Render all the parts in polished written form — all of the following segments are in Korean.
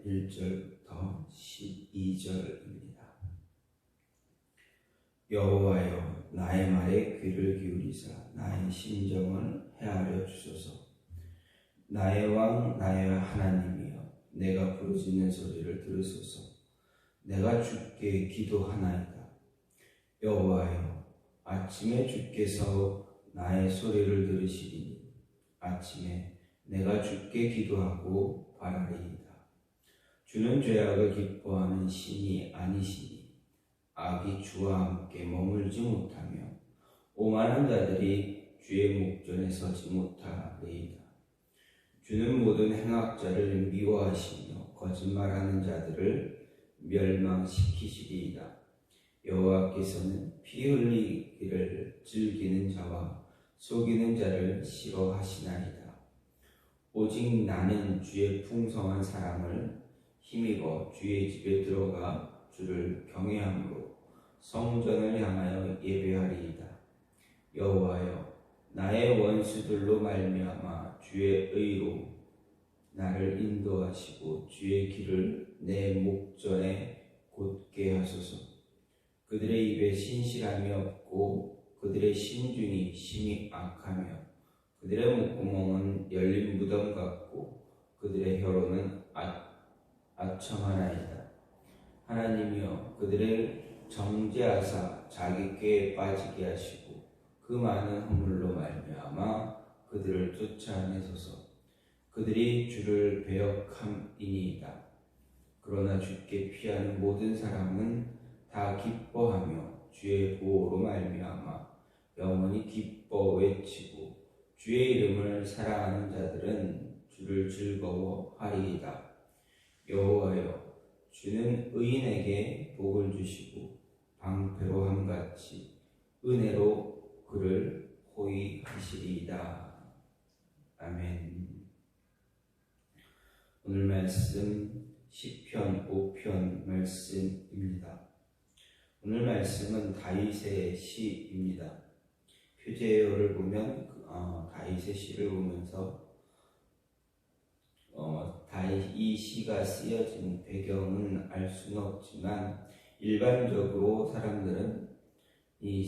1절부터 12절입니다. 여호와여, 나의 말에 귀를 기울이사 나의 심정을 헤아려 주소서. 나의 왕 나의 하나님이여, 내가 부르짖는 소리를 들으소서. 내가 주께 기도하나이다. 여호와여, 아침에 주께서 나의 소리를 들으시리니 아침에 내가 주께 기도하고 바라리이다. 주는 죄악을 기뻐하는 신이 아니시니 악이 주와 함께 머물지 못하며 오만한 자들이 주의 목전에 서지 못하리이다. 주는 모든 행악자를 미워하시며 거짓말하는 자들을 멸망시키시리이다. 여호와께서는 피 흘리기를 즐기는 자와 속이는 자를 싫어하시나이다. 오직 나는 주의 풍성한 사랑을 힘입어 주의 집에 들어가 주를 경외함으로 성전을 향하여 예배하리이다. 여호와여, 나의 원수들로 말미암아 주의 의로 나를 인도하시고 주의 길을 내 목전에 곧게 하소서. 그들의 입에 신실함이 없고 그들의 심중이 심히 악하며 그들의 목구멍은 열린 무덤 같고 그들의 혀로는 아첨하나이다. 하나님이여, 그들을 정죄하사 자기 꾀에 빠지게 하시고 그 많은 허물로 말미암아 그들을 쫓아내소서. 그들이 주를 배역함이니이다. 그러나 주께 피하는 모든 사람은 다 기뻐하며 주의 보호로 말미암아 영원히 기뻐 외치고 주의 이름을 사랑하는 자들은 주를 즐거워하리이다. 여호와여, 주는 의인에게 복을 주시고 방패로 함같이 은혜로 그를 호위하시리이다. 아멘. 오늘 말씀 시편 5편 말씀입니다. 오늘 말씀은 다윗의 시입니다. 표제어를 보면 다윗의 시를 보면서 이 시가 쓰여진 배경은 알 수는 없지만 일반적으로 사람들은 이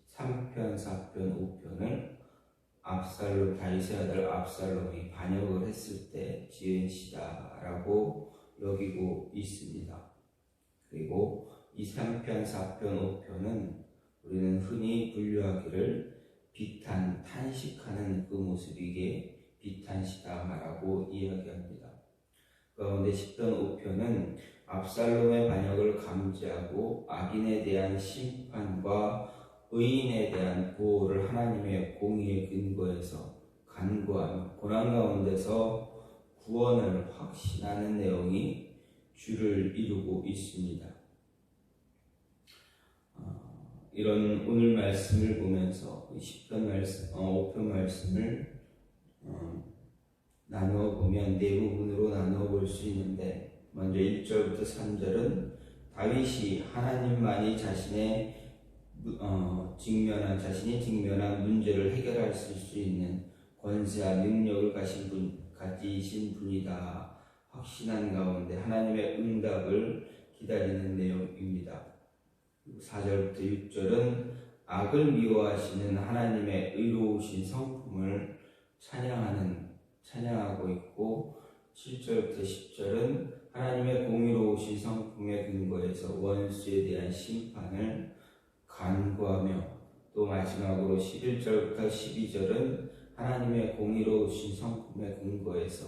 3편, 4편, 5편을 다윗의 아들 압살롬이 반역을 했을 때 지은 시다라고 여기고 있습니다. 그리고 이 3편, 4편, 5편은 우리는 흔히 분류하기를 비탄, 탄식하는 그 모습이기에 비탄시다라고 이야기합니다. 가운데 10편, 5편은 압살롬의 반역을 감지하고 악인에 대한 심판과 의인에 대한 보호를 하나님의 공의의 근거에서 간구하며 고난 가운데서 구원을 확신하는 내용이 주를 이루고 있습니다. 이런 오늘 말씀을 보면서 10편 말씀, 5편 말씀을 나누어 보면 네 부분으로 나누어 볼 수 있는데, 먼저 1절부터 3절은 다윗이 하나님만이 자신이 직면한 문제를 해결할 수 있는 권세와 능력을 가지신 분이다 확신한 가운데 하나님의 응답을 기다리는 내용입니다. 4절부터 6절은 악을 미워하시는 하나님의 의로우신 성품을 찬양하고 있고, 7절부터 10절은 하나님의 공의로우신 성품의 근거에서 원수에 대한 심판을 간구하며, 또 마지막으로 11절부터 12절은 하나님의 공의로우신 성품의 근거에서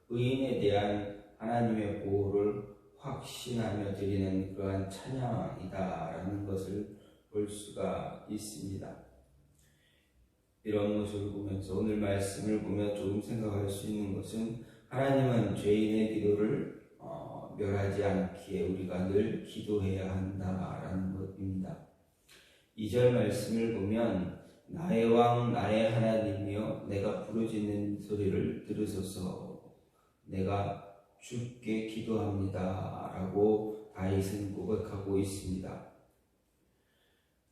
의인에 대한 하나님의 보호를 확신하며 드리는 그러한 찬양이다라는 것을 볼 수가 있습니다. 이런 모습을 보면서 오늘 말씀을 보며 조금 생각할 수 있는 것은, 하나님은 죄인의 기도를 멸하지 않기에 우리가 늘 기도해야 한다라는 것입니다. 2절 말씀을 보면 나의 왕 나의 하나님이여, 내가 부르짖는 소리를 들으소서. 내가 주께 기도합니다 라고 다윗은 고백하고 있습니다.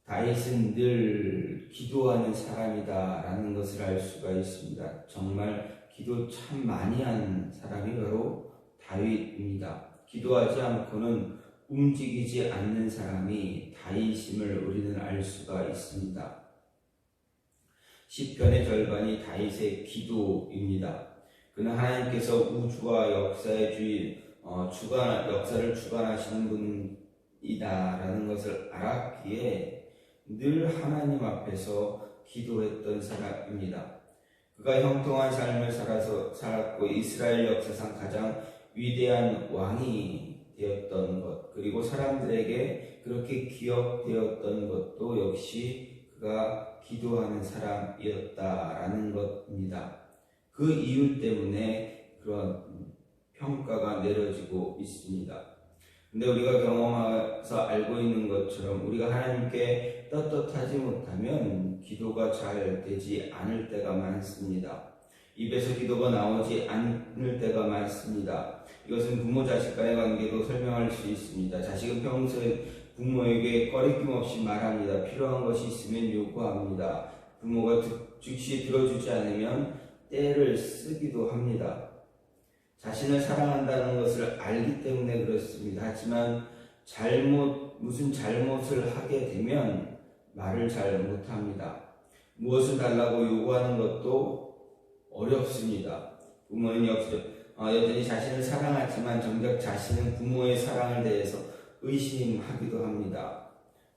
다윗은 늘 기도하는 사람이다 라는 것을 알 수가 있습니다. 정말 기도 참 많이 한 사람이 바로 다윗입니다. 기도하지 않고는 움직이지 않는 사람이 다윗임을 우리는 알 수가 있습니다. 시편의 절반이 다윗의 기도입니다. 그는 하나님께서 우주와 역사의 주인, 역사를 주관하시는 분이다라는 것을 알았기에 늘 하나님 앞에서 기도했던 사람입니다. 그가 형통한 삶을 살았고 이스라엘 역사상 가장 위대한 왕이 되었던 것, 그리고 사람들에게 그렇게 기억되었던 것도 역시 그가 기도하는 사람이었다라는 것입니다. 그 이유 때문에 그런 평가가 내려지고 있습니다. 근데 우리가 경험해서 알고 있는 것처럼 우리가 하나님께 떳떳하지 못하면 기도가 잘 되지 않을 때가 많습니다. 입에서 기도가 나오지 않을 때가 많습니다. 이것은 부모 자식 간의 관계도 설명할 수 있습니다. 자식은 평소에 부모에게 꺼리낌 없이 말합니다. 필요한 것이 있으면 요구합니다. 부모가 즉시 들어주지 않으면 떼를 쓰기도 합니다. 자신을 사랑한다는 것을 알기 때문에 그렇습니다. 하지만 무슨 잘못을 하게 되면 말을 잘 못합니다. 무엇을 달라고 요구하는 것도 어렵습니다. 부모는 여전히 자신을 사랑하지만 정작 자신은 부모의 사랑을 대해서 의심하기도 합니다.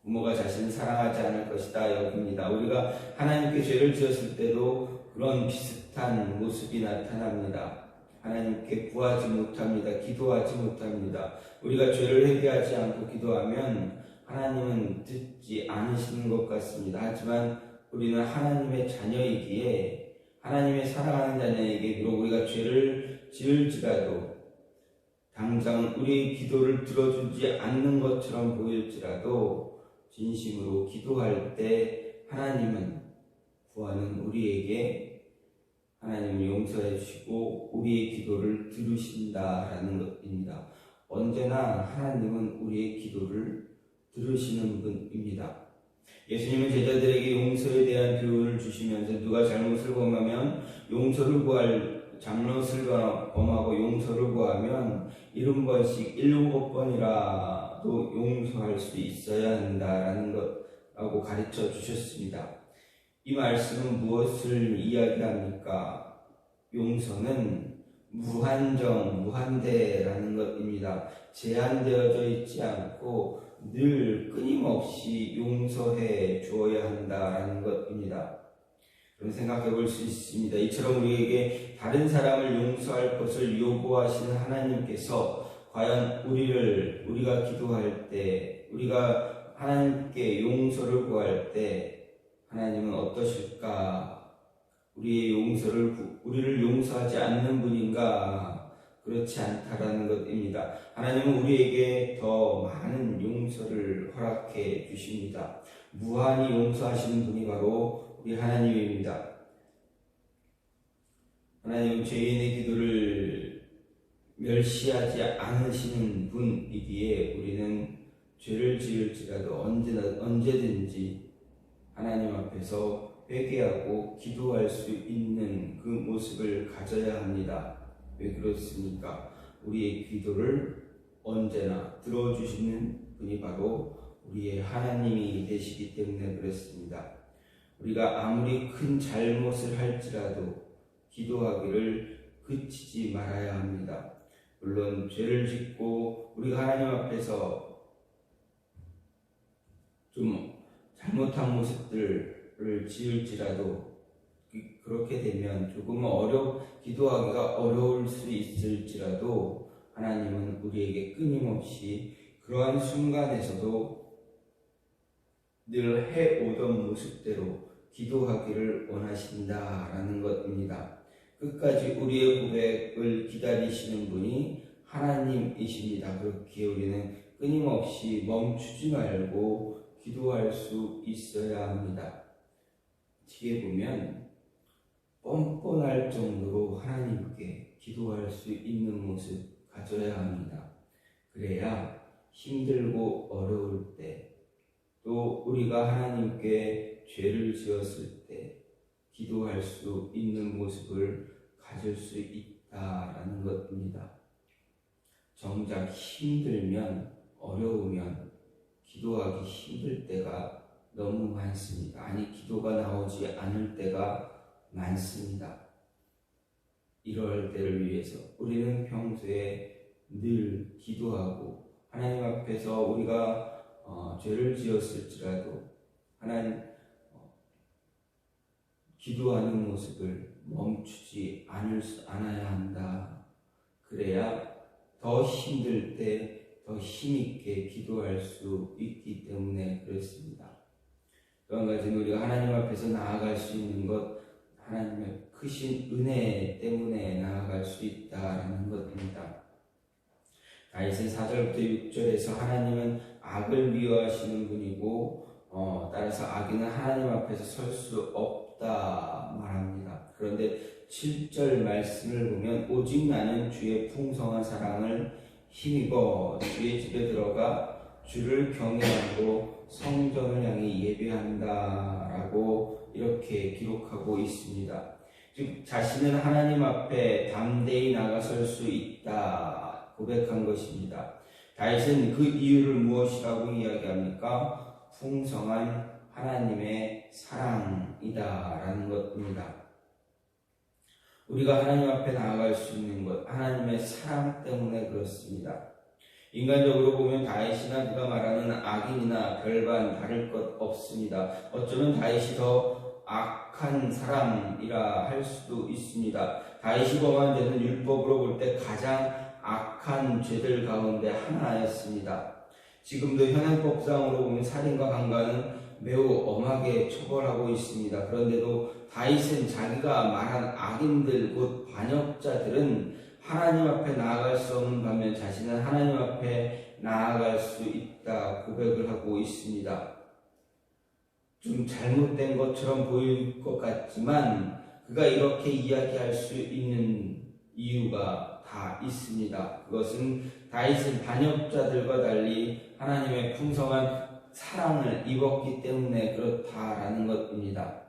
부모가 자신을 사랑하지 않을 것이다 여깁니다. 우리가 하나님께 죄를 지었을 때도 그런 비슷한 모습이 나타납니다. 하나님께 구하지 못합니다. 기도하지 못합니다. 우리가 죄를 회개하지 않고 기도하면 하나님은 듣지 않으시는 것 같습니다. 하지만 우리는 하나님의 자녀이기에 하나님의 사랑하는 자녀에게 비록 우리가 죄를 지을지라도 당장 우리의 기도를 들어주지 않는 것처럼 보일지라도 진심으로 기도할 때 하나님은 구하는 우리에게 하나님을 용서해 주시고 우리의 기도를 들으신다라는 것입니다. 언제나 하나님은 우리의 기도를 들으시는 분입니다. 예수님은 제자들에게 용서에 대한 교훈을 주시면서 누가 잘못을 범하면 용서를 구할 잘못을 범하고 용서를 구하면 70번씩 7번이라도 용서할 수 있어야 한다라는 것라고 가르쳐 주셨습니다. 이 말씀은 무엇을 이야기합니까? 용서는 무한정, 무한대라는 것입니다. 제한되어져 있지 않고 늘 끊임없이 용서해 주어야 한다라는 것입니다. 그럼 생각해 볼 수 있습니다. 이처럼 우리에게 다른 사람을 용서할 것을 요구하시는 하나님께서 과연 우리가 기도할 때, 우리가 하나님께 용서를 구할 때 하나님은 어떠실까? 우리를 용서하지 않는 분인가? 그렇지 않다라는 것입니다. 하나님은 우리에게 더 많은 용서를 허락해 주십니다. 무한히 용서하시는 분이 바로 우리 하나님입니다. 하나님은 죄인의 기도를 멸시하지 않으시는 분이기에 우리는 죄를 지을지라도 언제든지 하나님 앞에서 회개하고 기도할 수 있는 그 모습을 가져야 합니다. 왜 그렇습니까? 우리의 기도를 언제나 들어주시는 분이 바로 우리의 하나님이 되시기 때문에 그렇습니다. 우리가 아무리 큰 잘못을 할지라도 기도하기를 그치지 말아야 합니다. 물론 죄를 짓고 우리가 하나님 앞에서 좀 잘못한 모습들을 지을지라도 그렇게 되면 조금 기도하기가 어려울 수 있을지라도 하나님은 우리에게 끊임없이 그러한 순간에서도 늘 해오던 모습대로 기도하기를 원하신다라는 것입니다. 끝까지 우리의 고백을 기다리시는 분이 하나님이십니다. 그렇기에 우리는 끊임없이 멈추지 말고 기도할 수 있어야 합니다. 뒤에 보면 뻔뻔할 정도로 하나님께 기도할 수 있는 모습 가져야 합니다. 그래야 힘들고 어려울 때, 또 우리가 하나님께 죄를 지었을 때 기도할 수 있는 모습을 가질 수 있다라는 것입니다. 정작 힘들면, 어려우면 기도하기 힘들 때가 너무 많습니다. 아니, 기도가 나오지 않을 때가 많습니다. 이럴 때를 위해서 우리는 평소에 늘 기도하고 하나님 앞에서 우리가 죄를 지었을지라도 하나님 기도하는 모습을 멈추지 않아야 한다. 그래야 더 힘들 때 더 힘있게 기도할 수 있기 때문에 그렇습니다. 또 한 가지는 우리가 하나님 앞에서 나아갈 수 있는 것, 하나님의 크신 은혜 때문에 나아갈 수 있다라는 것입니다. 다윗은 4절부터 6절에서 하나님은 악을 미워하시는 분이고 따라서 악인은 하나님 앞에서 설 수 없다 말합니다. 그런데 7절 말씀을 보면 오직 나는 주의 풍성한 사랑을 힘입어 주의 집에 들어가 주를 경외하고 성전을 향해 예배한다라고 이렇게 기록하고 있습니다. 즉 자신은 하나님 앞에 담대히 나가설 수 있다 고백한 것입니다. 다윗은 그 이유를 무엇이라고 이야기합니까? 풍성한 하나님의 사랑이다라는 것입니다. 우리가 하나님 앞에 나아갈 수 있는 것, 하나님의 사랑 때문에 그렇습니다. 인간적으로 보면 다윗이나 누가 말하는 악인이나 별반 다를 것 없습니다. 어쩌면 다윗이 더 악한 사람이라 할 수도 있습니다. 다윗이 범한 죄는 율법으로 볼 때 가장 악한 죄들 가운데 하나였습니다. 지금도 현행법상으로 보면 살인과 강간은 매우 엄하게 처벌하고 있습니다. 그런데도 다윗은 자기가 말한 악인들 곧 반역자들은 하나님 앞에 나아갈 수 없는 반면 자신은 하나님 앞에 나아갈 수 있다 고백을 하고 있습니다. 좀 잘못된 것처럼 보일 것 같지만 그가 이렇게 이야기할 수 있는 이유가 다 있습니다. 그것은 다윗은 반역자들과 달리 하나님의 풍성한 사랑을 입었기 때문에 그렇다라는 것입니다.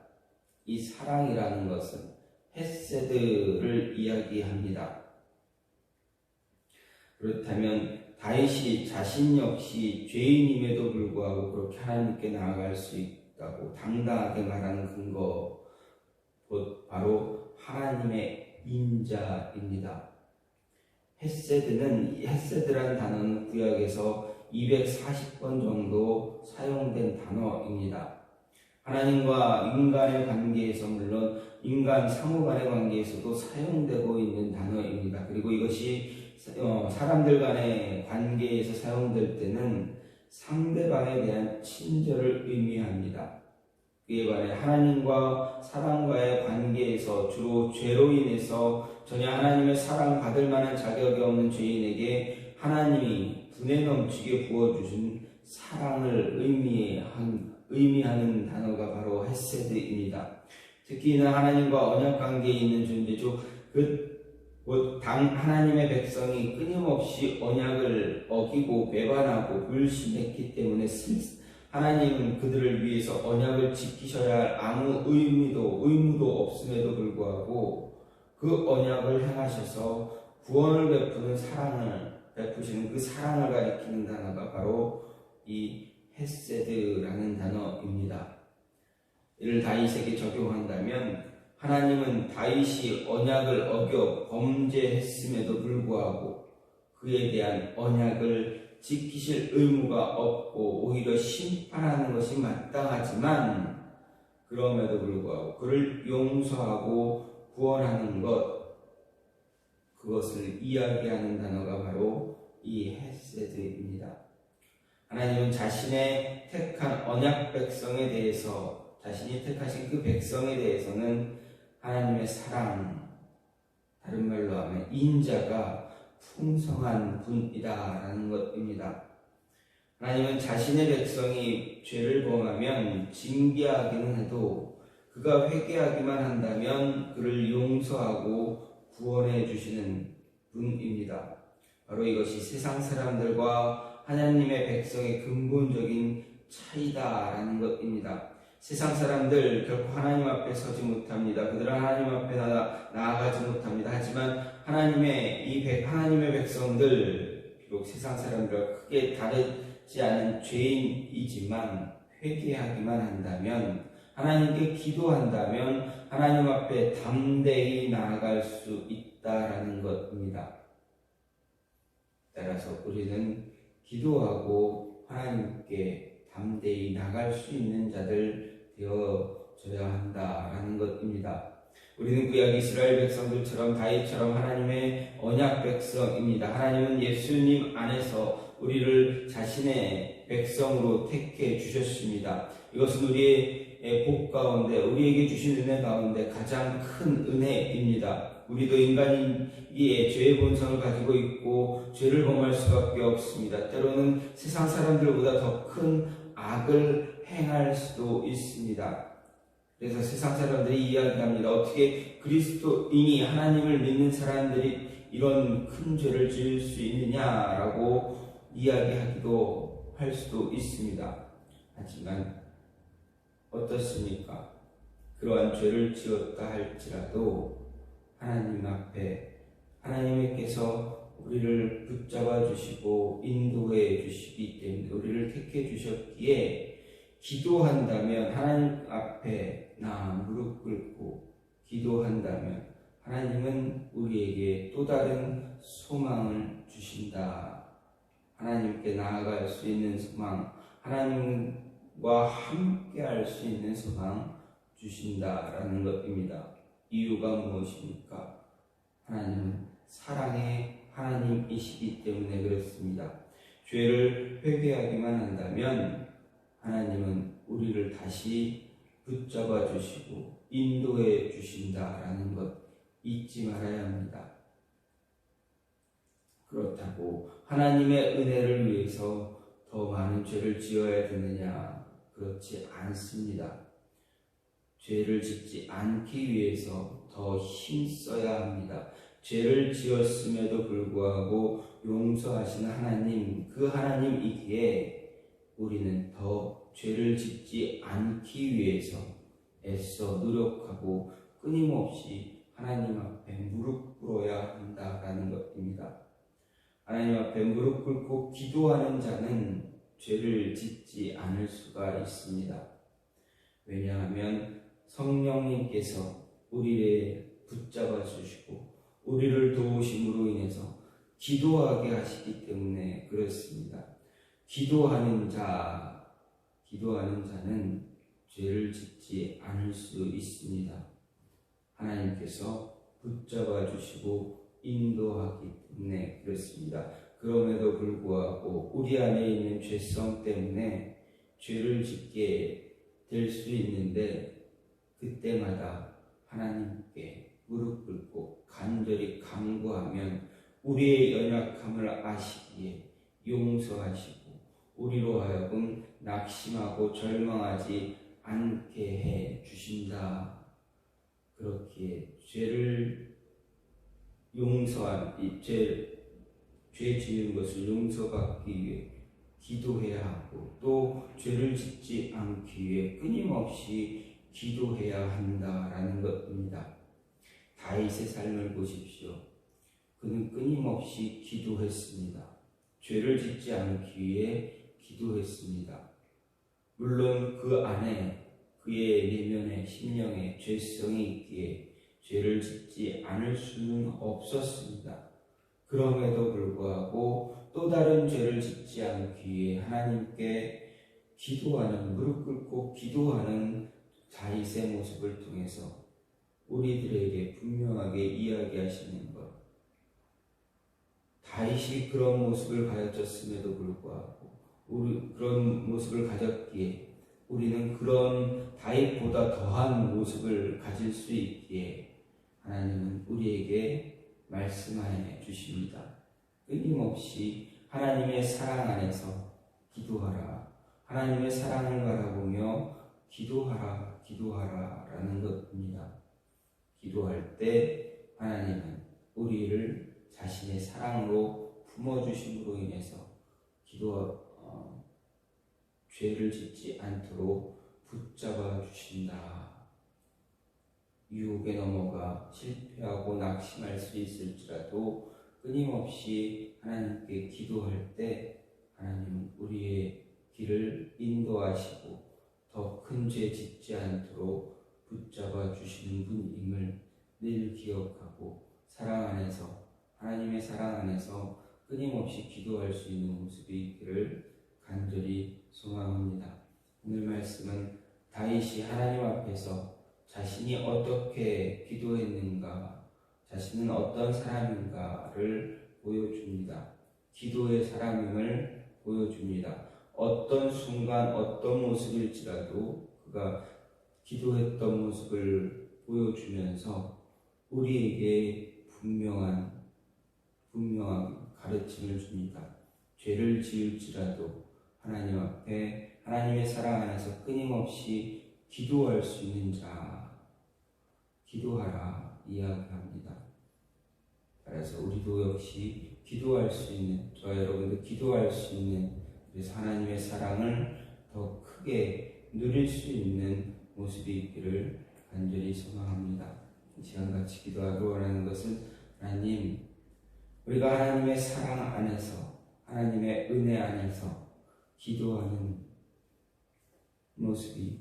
이 사랑이라는 것은 헤세드를 이야기합니다. 그렇다면 다윗이 자신 역시 죄인임에도 불구하고 그렇게 하나님께 나아갈 수 있다고 당당하게 말하는 근거, 곧 바로 하나님의 인자입니다. 헤세드라는 단어는 구약에서 240번 정도 사용된 단어입니다. 하나님과 인간의 관계에서 물론 인간 상호 간의 관계에서도 사용되고 있는 단어입니다. 그리고 이것이 사람들 간의 관계에서 사용될 때는 상대방에 대한 친절을 의미합니다. 그에 반해 하나님과 사람과의 관계에서 주로 죄로 인해서 전혀 하나님의 사랑받을 만한 자격이 없는 죄인에게 하나님이 분에 넘치게 부어주신 사랑을 의미하는 단어가 바로 헤세드입니다. 특히나 하나님과 언약관계에 있는 존재죠. 하나님의 백성이 끊임없이 언약을 어기고 배반하고 불신했기 때문에 하나님은 그들을 위해서 언약을 지키셔야 할 아무 의무도 없음에도 불구하고 그 언약을 행하셔서 구원을 베푸시는 그 사랑을 가리키는 단어가 바로 이 헤세드라는 단어입니다. 이를 다윗에게 적용한다면 하나님은 다윗이 언약을 어겨 범죄했음에도 불구하고 그에 대한 언약을 지키실 의무가 없고 오히려 심판하는 것이 마땅하지만 그럼에도 불구하고 그를 용서하고 구원하는 것, 그것을 이야기하는 단어가 바로 이 헤세드입니다. 하나님은 자신의 택한 언약 백성에 대해서, 자신이 택하신 그 백성에 대해서는 하나님의 사랑, 다른 말로 하면 인자가 풍성한 분이다라는 것입니다. 하나님은 자신의 백성이 죄를 범하면 징계하기는 해도 그가 회개하기만 한다면 그를 용서하고 구원해 주시는 분입니다. 바로 이것이 세상 사람들과 하나님의 백성의 근본적인 차이다라는 것입니다. 세상 사람들 결코 하나님 앞에 서지 못합니다. 그들은 하나님 앞에 나아가지 못합니다. 하지만 하나님의 백성들, 비록 세상 사람들과 크게 다르지 않은 죄인이지만 회개하기만 한다면, 하나님께 기도한다면 하나님 앞에 담대히 나아갈 수 있다라는 것입니다. 따라서 우리는 기도하고 하나님께 담대히 나갈 수 있는 자들 되어져야 한다라는 것입니다. 우리는 구약 이스라엘 백성들처럼 다윗처럼 하나님의 언약 백성입니다. 하나님은 예수님 안에서 우리를 자신의 백성으로 택해 주셨습니다. 이것은 우리의 복 가운데, 우리에게 주신 은혜 가운데 가장 큰 은혜입니다. 우리도 인간이기에 죄의 본성을 가지고 있고 죄를 범할 수밖에 없습니다. 때로는 세상 사람들보다 더 큰 악을 행할 수도 있습니다. 그래서 세상 사람들이 이야기합니다. 어떻게 그리스도인이, 하나님을 믿는 사람들이 이런 큰 죄를 지을 수 있느냐라고 이야기하기도 할 수도 있습니다. 하지만 어떻습니까? 그러한 죄를 지었다 할지라도 하나님 앞에 하나님께서 우리를 붙잡아 주시고 인도해 주시기 때문에, 우리를 택해 주셨기에 기도한다면, 하나님 앞에 무릎 꿇고 기도한다면 하나님은 우리에게 또 다른 소망을 주신다. 하나님께 나아갈 수 있는 소망, 하나님과 함께 할 수 있는 소망 주신다라는 것입니다. 이유가 무엇입니까? 하나님은 사랑의 하나님이시기 때문에 그렇습니다. 죄를 회개하기만 한다면 하나님은 우리를 다시 붙잡아 주시고 인도해 주신다라는 것 잊지 말아야 합니다. 그렇다고 하나님의 은혜를 위해서 더 많은 죄를 지어야 되느냐? 그렇지 않습니다. 죄를 짓지 않기 위해서 더 힘써야 합니다. 죄를 지었음에도 불구하고 용서하시는 하나님, 그 하나님이기에 우리는 더 죄를 짓지 않기 위해서 애써 노력하고 끊임없이 하나님 앞에 무릎 꿇어야 한다라는 것입니다. 하나님 앞에 무릎 꿇고 기도하는 자는 죄를 짓지 않을 수가 있습니다. 왜냐하면 성령님께서 우리를 붙잡아 주시고 우리를 도우심으로 인해서 기도하게 하시기 때문에 그렇습니다. 기도하는 자는 죄를 짓지 않을 수 있습니다. 하나님께서 붙잡아 주시고 인도하기 때문에 그렇습니다. 그럼에도 불구하고 우리 안에 있는 죄성 때문에 죄를 짓게 될 수 있는데, 그때마다 하나님께 무릎 꿇고 간절히 간구하면 우리의 연약함을 아시기에 용서하시고 우리로 하여금 낙심하고 절망하지 않게 해 주신다. 그렇기에 죄를 죄 지은 것을 용서받기 위해 기도해야 하고, 또 죄를 짓지 않기 위해 끊임없이 기도해야 한다라는 것입니다. 다윗의 삶을 보십시오. 그는 끊임없이 기도했습니다. 죄를 짓지 않기 위해 기도했습니다. 물론 그 안에 그의 내면에 심령에 죄성이 있기에 죄를 짓지 않을 수는 없었습니다. 그럼에도 불구하고 또 다른 죄를 짓지 않기 위해 하나님께 기도하는, 무릎 꿇고 기도하는 다윗의 모습을 통해서 우리들에게 분명하게 이야기하시는 것. 다윗이 그런 모습을 가졌음에도 불구하고, 그런 모습을 가졌기에 우리는 그런 다윗보다 더한 모습을 가질 수 있기에 하나님은 우리에게 말씀하여 주십니다. 끊임없이 하나님의 사랑 안에서 기도하라, 하나님의 사랑을 바라보며 기도하라 라는 것입니다. 기도할 때 하나님은 우리를 자신의 사랑으로 품어주심으로 인해서 죄를 짓지 않도록 붙잡아 주신다. 유혹에 넘어가 실패하고 낙심할 수 있을지라도 끊임없이 하나님께 기도할 때 하나님은 우리의 길을 인도하시고 더 큰 죄 짓지 않도록 붙잡아 주시는 분임을 늘 기억하고 사랑 안에서, 하나님의 사랑 안에서 끊임없이 기도할 수 있는 모습이 있기를 간절히 소망합니다. 오늘 말씀은 다윗이 하나님 앞에서 자신이 어떻게 기도했는가, 자신은 어떤 사람인가를 보여줍니다. 기도의 사람임을 보여줍니다. 어떤 순간, 어떤 모습일지라도 그가 기도했던 모습을 보여주면서 우리에게 분명한 가르침을 줍니다. 죄를 지을지라도 하나님 앞에 하나님의 사랑 안에서 끊임없이 기도할 수 있는 자, 기도하라 이야기합니다. 그래서 우리도 역시 기도할 수 있는, 저와 여러분도 기도할 수 있는, 그래서 하나님의 사랑을 더 크게 누릴 수 있는 모습이 있기를 간절히 소망합니다. 이 시간 같이 기도하기 원하는 것은 하나님, 우리가 하나님의 사랑 안에서, 하나님의 은혜 안에서 기도하는 모습이